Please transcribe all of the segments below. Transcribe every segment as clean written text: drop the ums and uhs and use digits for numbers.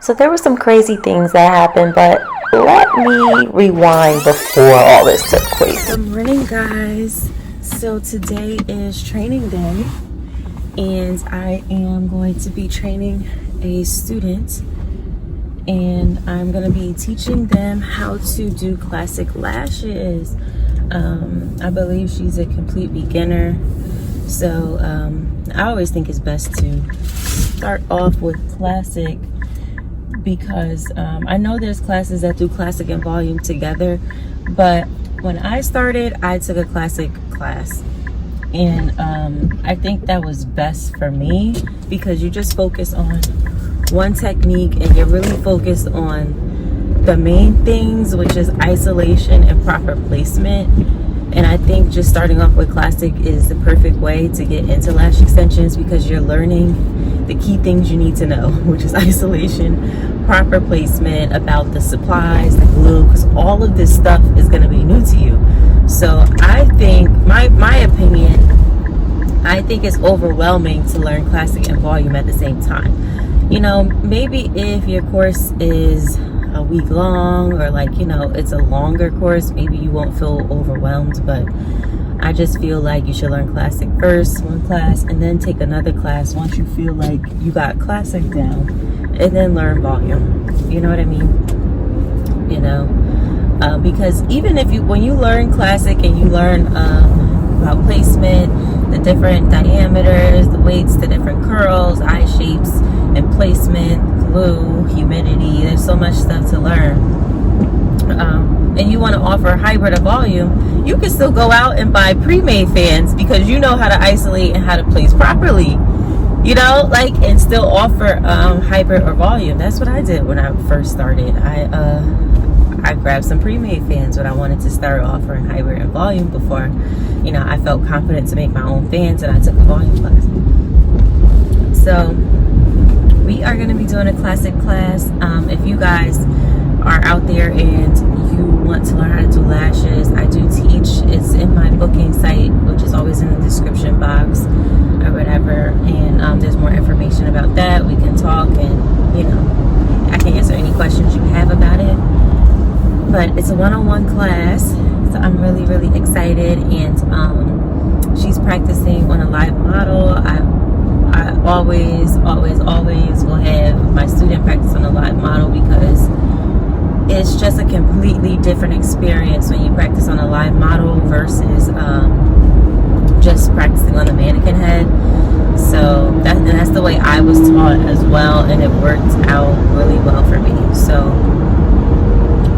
So there were some crazy things that happened, but let me rewind before all this took place. Good morning, guys. So today is training day, and I am going to be training a student, and I'm going to be teaching them how to do classic lashes. I believe she's a complete beginner, so I always think it's best to start off with classic, because I know there's classes that do classic and volume together, but when I started, I took a classic class, and I think that was best for me, because you just focus on one technique and you're really focused on the main things, which is isolation and proper placement. And I think just starting off with classic is the perfect way to get into lash extensions, because you're learning the key things you need to know, which is isolation, proper placement, about the supplies, the glue, because all of this stuff is going to be new to you. So I think, my opinion, I think it's overwhelming to learn classic and volume at the same time. You know, maybe if your course is a week long, or like, you know, it's a longer course, maybe you won't feel overwhelmed, but I just feel like you should learn classic first, one class, and then take another class once you feel like you got classic down, and then learn volume. You know what I mean? You know, because even if when you learn classic and you learn about placement, the different diameters, the weights, the different curls, eye shapes, and placement, glue, humidity, there's so much stuff to learn. And you want to offer a hybrid of volume, you can still go out and buy pre-made fans, because you know how to isolate and how to place properly, you know, like, and still offer hybrid or volume. That's what I did when I first started. I grabbed some pre-made fans when I wanted to start offering hybrid and volume before, you know, I felt confident to make my own fans, and I took a volume class. So we are going to be doing a classic class. If you guys are out there and you want to learn how to do lashes, I do teach. It's in my booking site, which is always in the description box or whatever, and there's more information about that. We can talk, and, you know, I can answer any questions you have about it. But it's a one-on-one class, so I'm really, really excited. And she's practicing on a live model. I always will have my student practice on a live model, because it's just a completely different experience when you practice on a live model versus just practicing on the mannequin head. So that's the way I was taught as well, and it worked out really well for me. So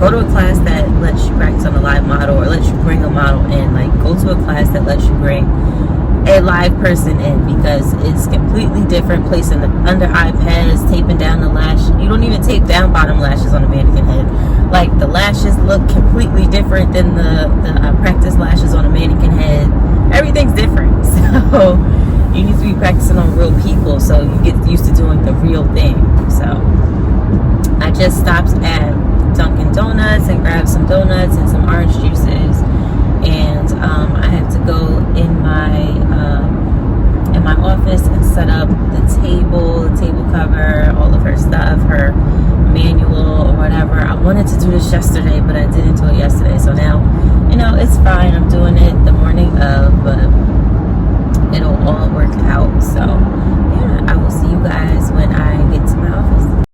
go to a class that lets you practice on a live model, or lets you bring a model in. Like, go to a class that lets you bring a live person in, because it's completely different. Placing the under eye pads, taping down the lash. You don't even tape down bottom lashes on a mannequin head. Like, the lashes look completely different than the practice lashes on a mannequin head. Everything's different. So you need to be practicing on real people, so you get used to doing the real thing. So I just stopped at Dunkin' Donuts and grabbed some donuts and some orange juices, and I have to go in my office and set up the table cover, all of her stuff, her manual or whatever. I wanted to do this yesterday, but I didn't do it yesterday, so now, you know, it's fine. I'm doing it the morning of, but it'll all work out. So yeah, I will see you guys when I get to my office.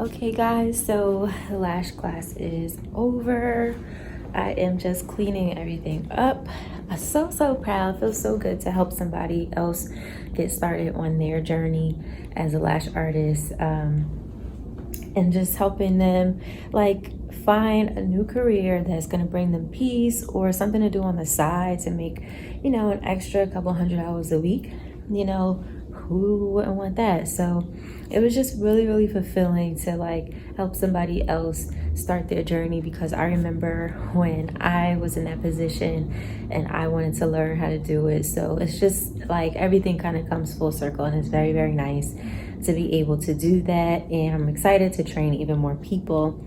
Okay guys, so the lash class is over. I am just cleaning everything up. I'm so proud. It feels so good to help somebody else get started on their journey as a lash artist, and just helping them like find a new career that's going to bring them peace or something to do on the side to make, you know, an extra couple $100 a week. You know, who wouldn't want that? So it was just really fulfilling to like help somebody else start their journey, because I remember when I was in that position and I wanted to learn how to do it. So it's just like everything kind of comes full circle, and it's very nice to be able to do that. And I'm excited to train even more people.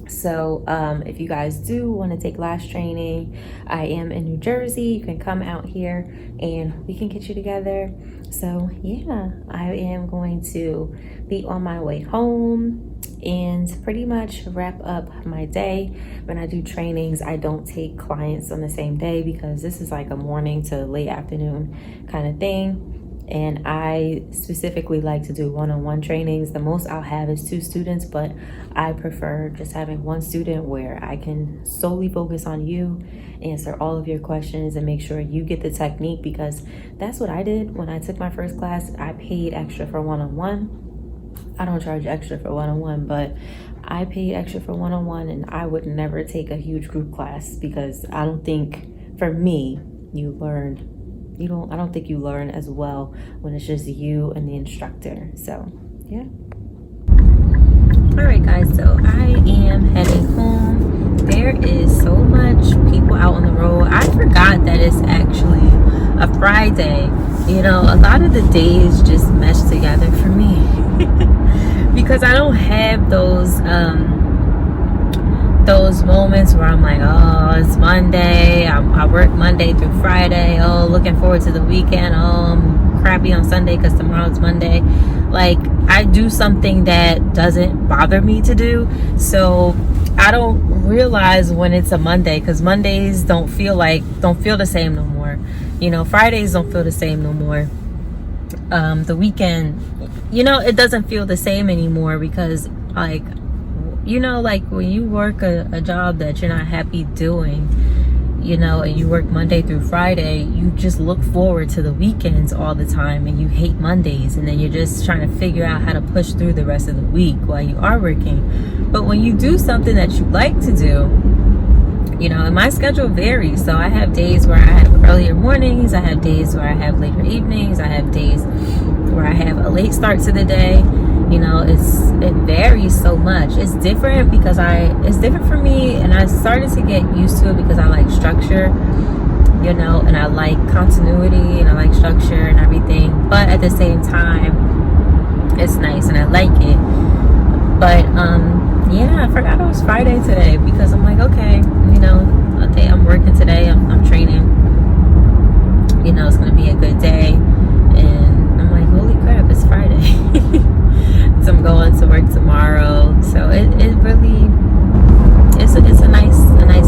So if you guys do want to take lash training, I am in New Jersey. You can come out here and we can get you together. So yeah, I am going to be on my way home and pretty much wrap up my day. When I do trainings, I don't take clients on the same day because this is like a morning to late afternoon kind of thing. And I specifically like to do one-on-one trainings. The most I'll have is 2 students, but I prefer just having 1 student where I can solely focus on you, answer all of your questions, and make sure you get the technique, because that's what I did when I took my first class. I paid extra for one-on-one. I don't charge extra for one-on-one, but I paid extra for one-on-one, and I would never take a huge group class because I don't think, for me, I don't think you learn as well when it's just you and the instructor. So yeah. All right guys, so I am heading home. There is so much people out on the road. I forgot that it's actually a Friday. You know, a lot of the days just mesh together for me because I don't have those moments where I'm like, oh, it's Monday, I work Monday through Friday, oh, looking forward to the weekend, oh, I'm crappy on Sunday because tomorrow's Monday. Like, I do something that doesn't bother me to do, so I don't realize when it's a Monday, because Mondays don't feel the same no more. You know, Fridays don't feel the same no more. The weekend, you know, it doesn't feel the same anymore, because like, you know, like when you work a job that you're not happy doing, you know, and you work Monday through Friday, you just look forward to the weekends all the time, and you hate Mondays, and then you're just trying to figure out how to push through the rest of the week while you are working. But when you do something that you like to do, you know, and my schedule varies. So I have days where I have earlier mornings, I have days where I have later evenings, I have days where I have a late start to the day. You know, it varies so much. It's different because it's different for me, and I started to get used to it because I like structure, you know, and I like continuity, and I like structure and everything. But at the same time, it's nice and I like it. But yeah, I forgot it was Friday today, because I'm like, okay, you know, okay, I'm working today, I'm training, you know, it's gonna be a good day. And I'm like, holy crap, it's Friday. So I'm going to work tomorrow. So it really, it's a nice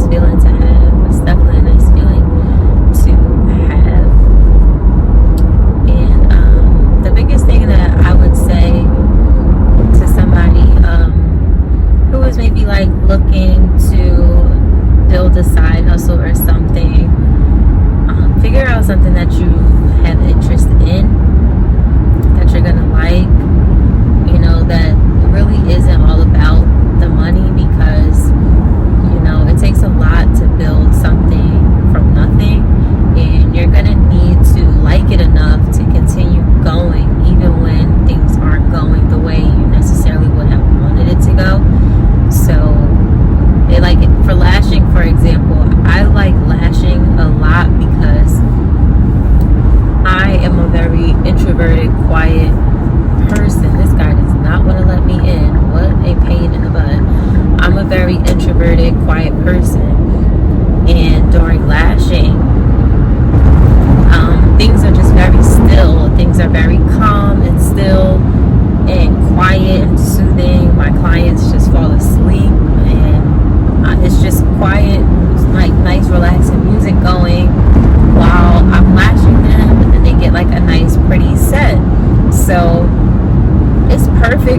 feeling to have. It's definitely a nice feeling to have. And the biggest thing that I would say to somebody who is maybe like looking to build a side hustle or something, figure out something that you have interest in, that you're gonna like, you know, that really isn't all about the money, because, you know,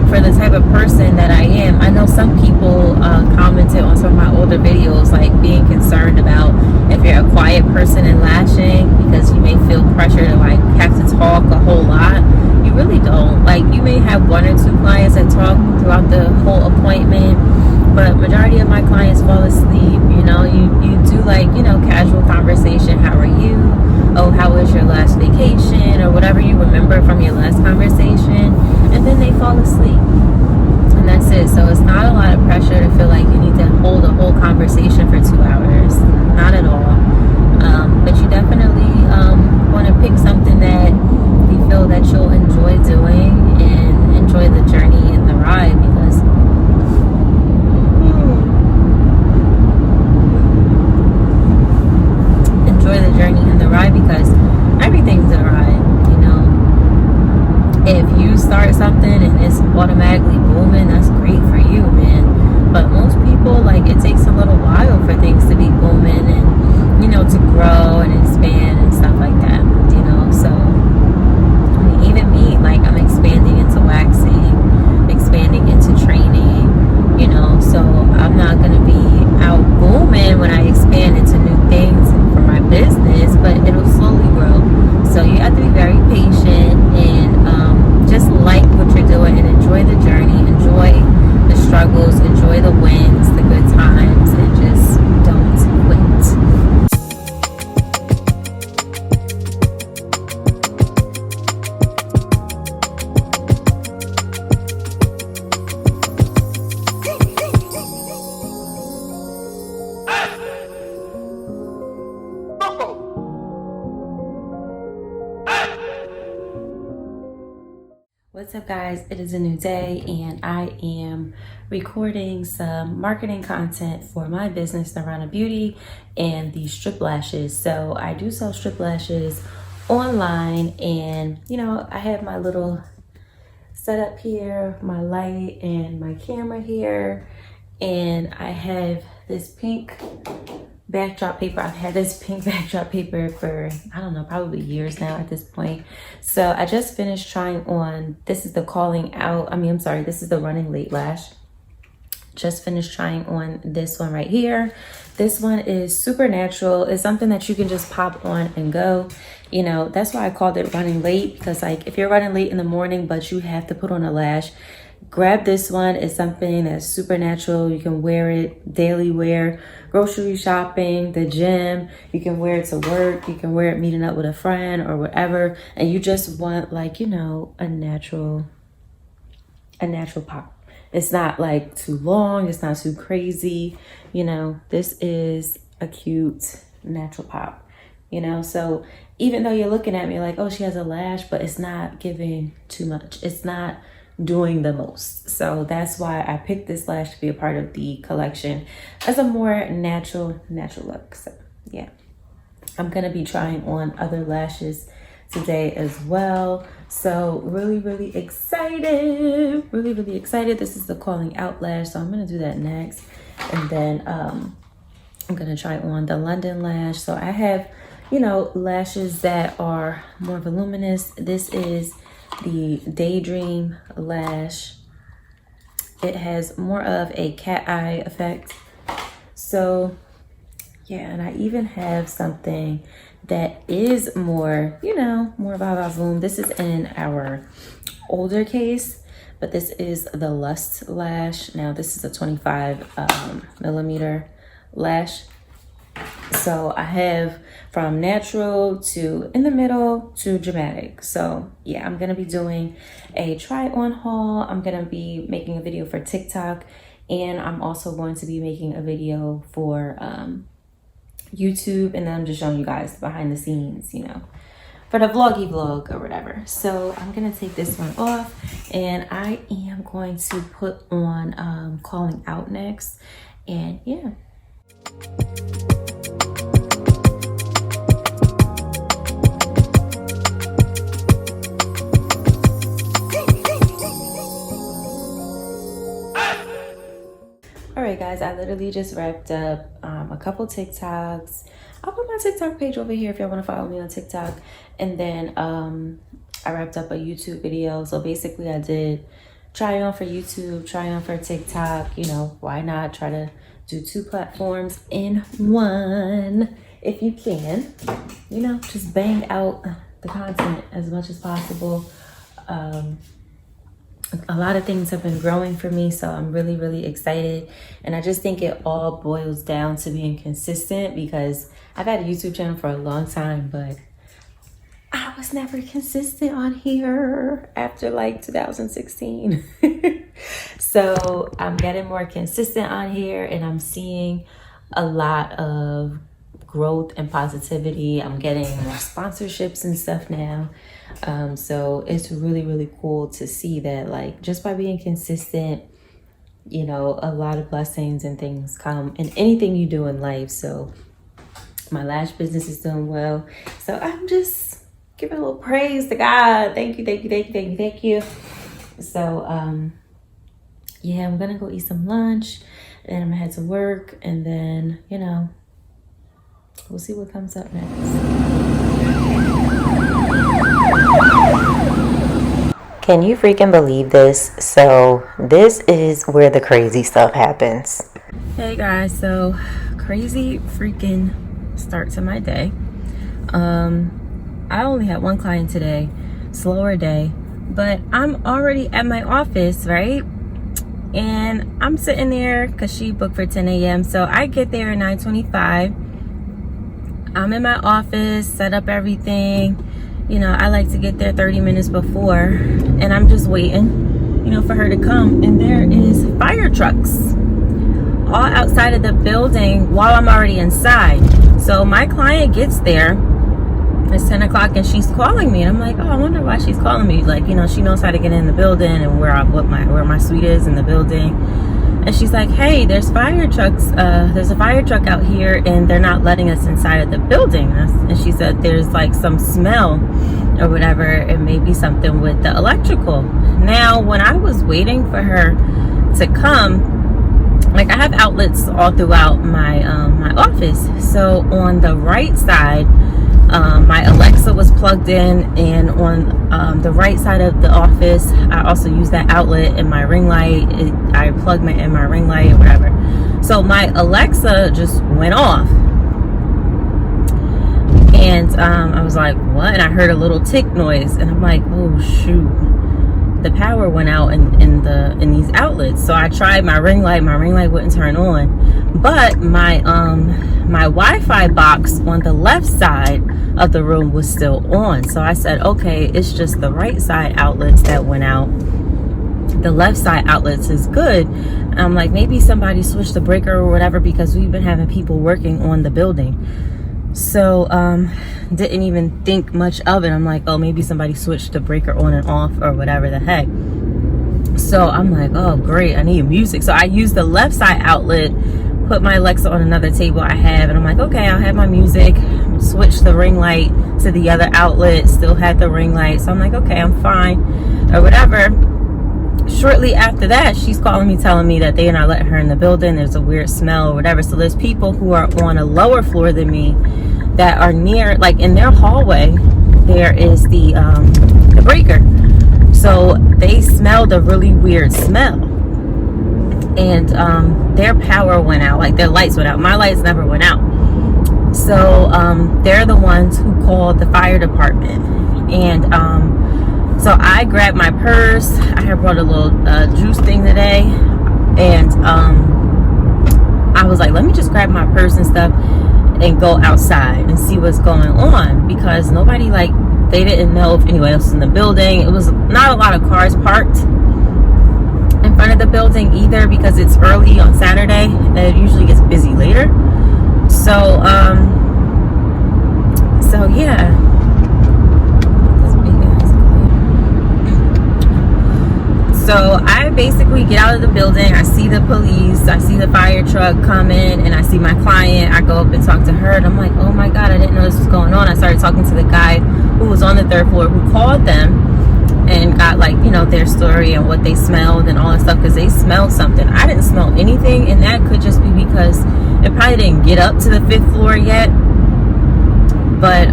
for the type of person that I am. I know some people commented on some of my older videos, like being concerned about if you're a quiet person in lashing because you may feel pressure to like have to talk a whole lot. You really don't. Like, you may have one or two clients that talk throughout the whole appointment, but majority of my clients fall asleep. You know, you do like, you know, casual conversation. How are you? Oh, how was your last vacation? Or whatever you remember from your last conversation. And then they fall asleep. And that's it. So it's not a lot of pressure to feel like you need to hold a whole conversation for 2 hours. Not at all. But you definitely want to pick something that you feel that you'll enjoy doing and enjoy the journey and the ride, because everything's a ride, you know. If you start something and it's automatically booming, that's great for you, man. But most people, like, it takes a little while for things to be booming and, you know, to grow and expand and stuff like that, you know. So, I mean, even me, like, I'm expanding into waxing, expanding into training, you know. So I'm not going to be out booming when I expand into new things for my business, but it'll slowly grow. So you have to be very patient and just like what you're doing and enjoy the journey, enjoy the struggles, enjoy the wins, the good times, and just don't quit. What's up, guys? It is a new day and I am recording some marketing content for my business, NIRVANA Beauty, and the strip lashes. So I do sell strip lashes online, and you know, I have my little setup here, my light and my camera here, and I have this pink backdrop paper. I've had this pink backdrop paper for, I don't know, probably years now at this point. So I just finished trying on, this is the this is the running late lash. Just finished trying on this one right here. This one is super natural. It's something that you can just pop on and go. You know, that's why I called it running late, because like if you're running late in the morning but you have to put on a lash, grab this one. It's something that's super natural. You can wear it daily wear, grocery shopping, the gym. You can wear it to work. You can wear it meeting up with a friend or whatever. And you just want, like, you know, a natural pop. It's not like too long. It's not too crazy. You know, this is a cute natural pop, you know? So even though you're looking at me like, oh, she has a lash, but it's not giving too much. It's not doing the most. So that's why I picked this lash to be a part of the collection as a more natural look. So yeah, I'm gonna be trying on other lashes today as well. So really excited, really excited. This is the calling out lash, so I'm gonna do that next, and then I'm gonna try on the London lash. So I have, you know, lashes that are more voluminous. This is the Daydream lash. It has more of a cat eye effect. So yeah, and I even have something that is more, you know, more volume. This is in our older case, but this is the Lust lash. Now this is a 25 millimeter lash. So I have from natural to in the middle to dramatic. So yeah, I'm gonna be doing a try on haul. I'm gonna be making a video for TikTok, and I'm also going to be making a video for YouTube, and then I'm just showing you guys behind the scenes, you know, for the vloggy vlog or whatever. So I'm gonna take this one off, and I am going to put on calling out next, and yeah. Alright guys, I literally just wrapped up a couple TikToks. I'll put my TikTok page over here if y'all want to follow me on TikTok. And then I wrapped up a YouTube video. So basically I did try on for YouTube, try on for TikTok. You know, why not try to do 2 platforms in one if you can. You know, just bang out the content as much as possible. A lot of things have been growing for me, so I'm really, really excited. And I just think it all boils down to being consistent, because I've had a YouTube channel for a long time, but I was never consistent on here after like 2016. So I'm getting more consistent on here, and I'm seeing a lot of growth and positivity. I'm getting more sponsorships and stuff now. So it's really, really cool to see that, like, just by being consistent, you know, a lot of blessings and things come in anything you do in life. So my lash business is doing well. So I'm just giving a little praise to God. Thank you, thank you, thank you, thank you, thank you. So, yeah, I'm gonna go eat some lunch, and I'm gonna head to work, and then, you know, we'll see what comes up next. Can you freaking believe this? So this is where the crazy stuff happens. Hey guys, so crazy freaking start to my day. I only had one client today, slower day, but I'm already at my office, right? And I'm sitting there because she booked for 10 a.m. So I get there at 9:25. I'm in my office, set up everything. You know, I like to get there 30 minutes before, and I'm just waiting, you know, for her to come. And there is fire trucks all outside of the building while I'm already inside. So my client gets there. It's 10 o'clock and she's calling me, and I'm like, oh, I wonder why she's calling me. Like, you know, she knows how to get in the building and where my suite is in the building. And she's like, hey, there's fire trucks. There's a fire truck out here, and they're not letting us inside of the building. And she said there's like some smell or whatever. It may be something with the electrical. Now, when I was waiting for her to come, like, I have outlets all throughout my my office. So on the right side, my Alexa was plugged in, and on the right side of the office, I also use that outlet in my ring light. I plug in my ring light or whatever. So my Alexa just went off, and I was like, what? And I heard a little tick noise, and I'm like, oh shoot, the power went out in these outlets. So I tried my ring light wouldn't turn on, but my Wi-Fi box on the left side of the room was still on. So I said, okay, it's just the right side outlets that went out. The left side outlets is good. I'm like, maybe somebody switched the breaker or whatever, because we've been having people working on the building. So didn't even think much of it. I'm like, oh, maybe somebody switched the breaker on and off or whatever the heck. So I'm like, oh great, I need music. So I used the left side outlet, put my Alexa on another table I have, and I'm like, okay, I'll have my music. Switch the ring light to the other outlet, still had the ring light. So I'm like, okay, I'm fine or whatever. Shortly after that, she's calling me, telling me that they're not letting her in the building. There's a weird smell or whatever. So there's people who are on a lower floor than me that are near, like in their hallway, there is the breaker. So they smelled a really weird smell, and their power went out, like their lights went out. My lights never went out. So they're the ones who called the fire department. And so I grabbed my purse. I had brought a little juice thing today, and I was like, let me just grab my purse and stuff and go outside and see what's going on, because nobody, like, they didn't know if anyone else was in the building. It was not a lot of cars parked in front of the building either, because it's early on Saturday and it usually gets busy later. So so yeah, so I basically get out of the building. I see the police, I see the fire truck coming, and I see my client. I go up and talk to her, and I'm like, oh my god, I didn't know this was going on. I started talking to the guy who was on the third floor, who called them and got, like, you know, their story and what they smelled and all that stuff, because they smelled something. I didn't smell anything, and that could just be because it probably didn't get up to the 5th floor yet. But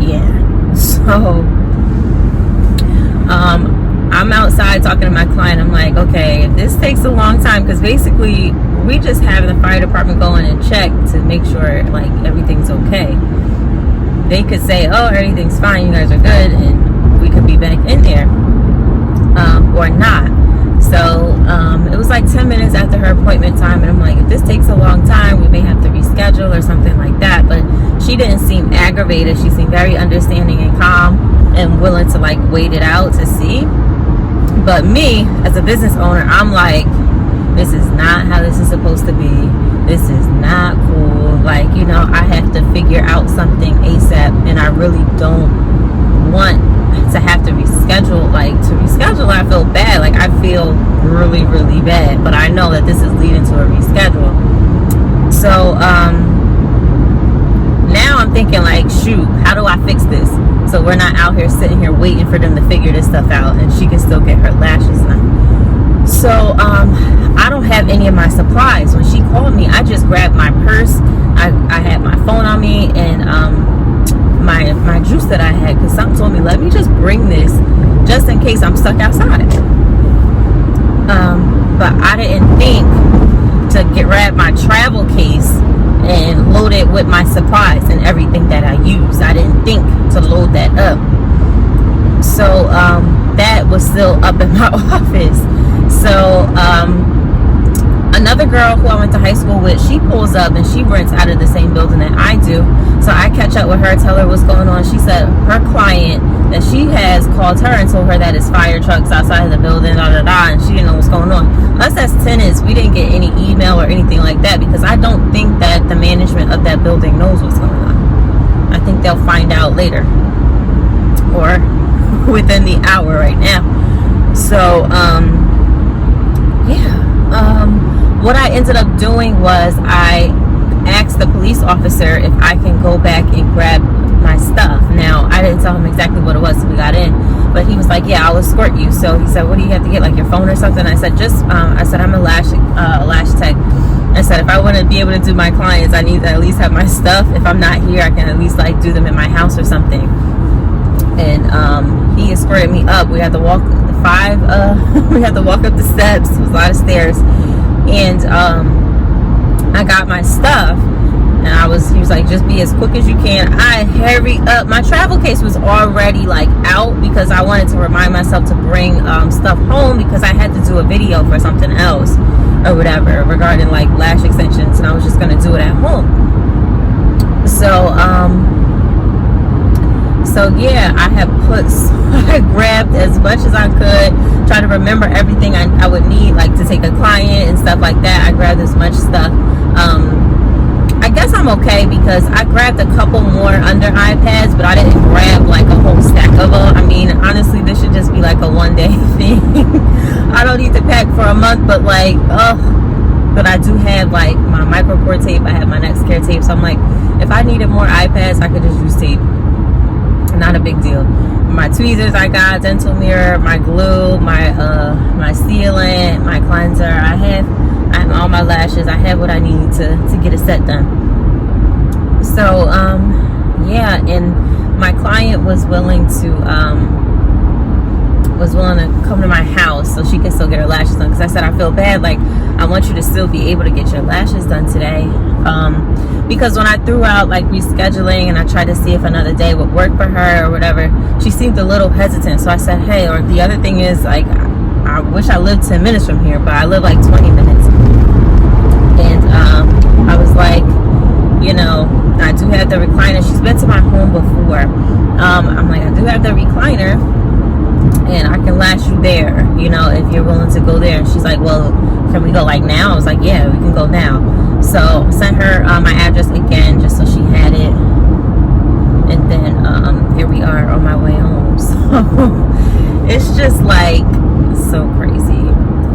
yeah, so I'm outside talking to my client. I'm like, okay, if this takes a long time, because basically we just have the fire department go in and check to make sure like everything's okay. They could say, oh, everything's fine, you guys are good, and we could be back in there, or not. So it was like 10 minutes after her appointment time, and I'm like, if this takes a long time, we may have to reschedule or something like that. But she didn't seem aggravated. She seemed very understanding and calm and willing to like wait it out to see. But me, as a business owner, I'm like, this is not how this is supposed to be. This is not cool. Like, you know, I have to figure out something ASAP, and I really don't want to have to reschedule. Like, to reschedule, I feel bad. Like, I feel really, really bad. But I know that this is leading to a reschedule. So, now I'm thinking like, shoot, how do I fix this? So we're not out here sitting here waiting for them to figure this stuff out, and she can still get her lashes done. So I don't have any of my supplies. When she called me, I just grabbed my purse. I had my phone on me, and my juice that I had, because something told me, let me just bring this just in case I'm stuck outside. But I didn't think to grab my travel case and load it with my supplies and everything that I use. I didn't think to load that up. So that was still up in my office. So another girl who I went to high school with, she pulls up and she rents out of the same building that I do. So I catch up with her, tell her what's going on. She said her client that she has called her and told her that it's fire trucks outside of the building, and she didn't know what's going on. Us as tenants, we didn't get any email or anything like that, because I don't think that the management of that building knows what's going on. I think they'll find out later, or within the hour right now. So what I ended up doing was I asked the police officer if I can go back and grab my stuff. Now, I didn't tell him exactly what it was till we got in, but he was like, yeah, I'll escort you. So he said, what do you have to get, like your phone or something? I said, I'm a lash tech. I said, if I want to be able to do my clients, I need to at least have my stuff. If I'm not here, I can at least like do them in my house or something. And he escorted me up. We had to walk we had to walk up the steps. It was a lot of stairs. And I got my stuff, and he was like, just be as quick as you can. I hurried up. My travel case was already like out, because I wanted to remind myself to bring stuff home, because I had to do a video for something else or whatever regarding like lash extensions, and I was just going to do it at home. So yeah, I grabbed as much as I could, try to remember everything I would need, like to take a client and stuff like that. I grabbed as much stuff. I guess I'm okay, because I grabbed a couple more under iPads, but I didn't grab like a whole stack of them. I mean, honestly, this should just be like a one-day thing. I don't need to pack for a month, but like, but I do have like my micropore tape. I have my Nextcare tape. So I'm like, if I needed more iPads, I could just use tape. Not a big deal. My tweezers I got, dental mirror, my glue, my sealant, my cleanser. I have all my lashes. I have what I need to get a set done. So yeah, and my client was willing to come to my house so she can still get her lashes done, because I said, I feel bad, like I want you to still be able to get your lashes done today, because when I threw out like rescheduling and I tried to see if another day would work for her or whatever, she seemed a little hesitant. So I said, hey, or the other thing is, like, I wish I lived 10 minutes from here, but I live like 20 minutes. And I was like, you know, I do have the recliner. She's been to my home before. I'm like, I do have the recliner, and I can lash you there, you know, if you're willing to go there. And she's like, well, can we go like now? I was like, yeah, we can go now. So sent her my address again, just so she had it. And then here we are on my way home. So it's just like so crazy,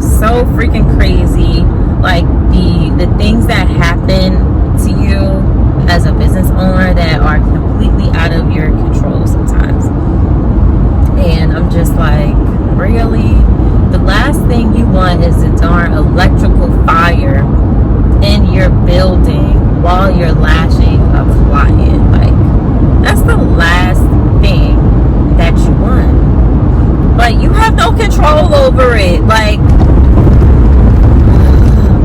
so freaking crazy. Like the things that happen to you as a business owner that are completely out of your control sometimes. And I'm just like, really? The last thing you want is a darn electrical fire in your building while you're lashing a client. Like, that's the last thing that you want. but you have no control over it. Like, oh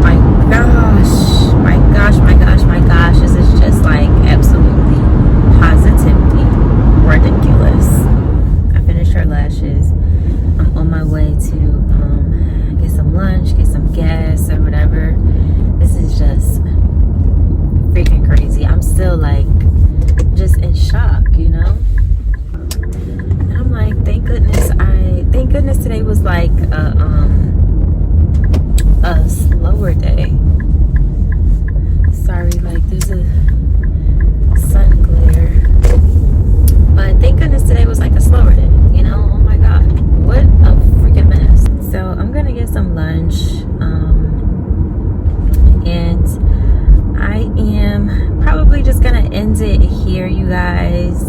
my gosh, my gosh, my gosh, my gosh. This is just like absolutely, positively ridiculous. I finished her lashes. I'm on my way to get some lunch, get some gas or whatever. This is just freaking crazy. I'm still like just in shock, you know? And I'm like, thank goodness today was like a slower day. Sorry, like there's a sun glare. But thank goodness today was like a slower day, you know? Oh my god. What a freaking mess. So I'm gonna get some lunch. And I am probably just gonna end it here, you guys.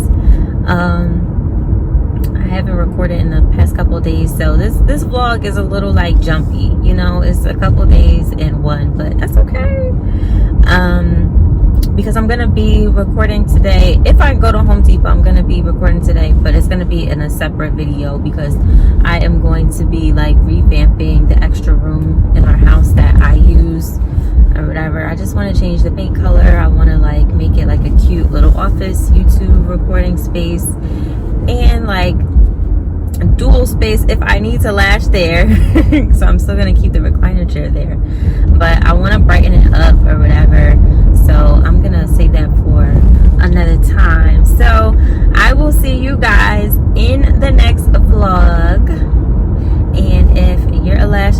I haven't recorded in the past couple of days, so this vlog is a little like jumpy, you know. It's a couple of days in one, but that's okay. Because I'm gonna be recording today. If I go to Home Depot, I'm gonna be recording today, but it's gonna be in a separate video because I am going to be like revamping the extra room in our house that I use or whatever. I just want to change the paint color. I want to like make it like a cute little office YouTube recording space, and like dual space if I need to lash there. So I'm still gonna keep the recliner chair there, but I want to brighten it up or whatever. So I'm gonna save that for another time. So I will see you guys in the next vlog. And if you're a lash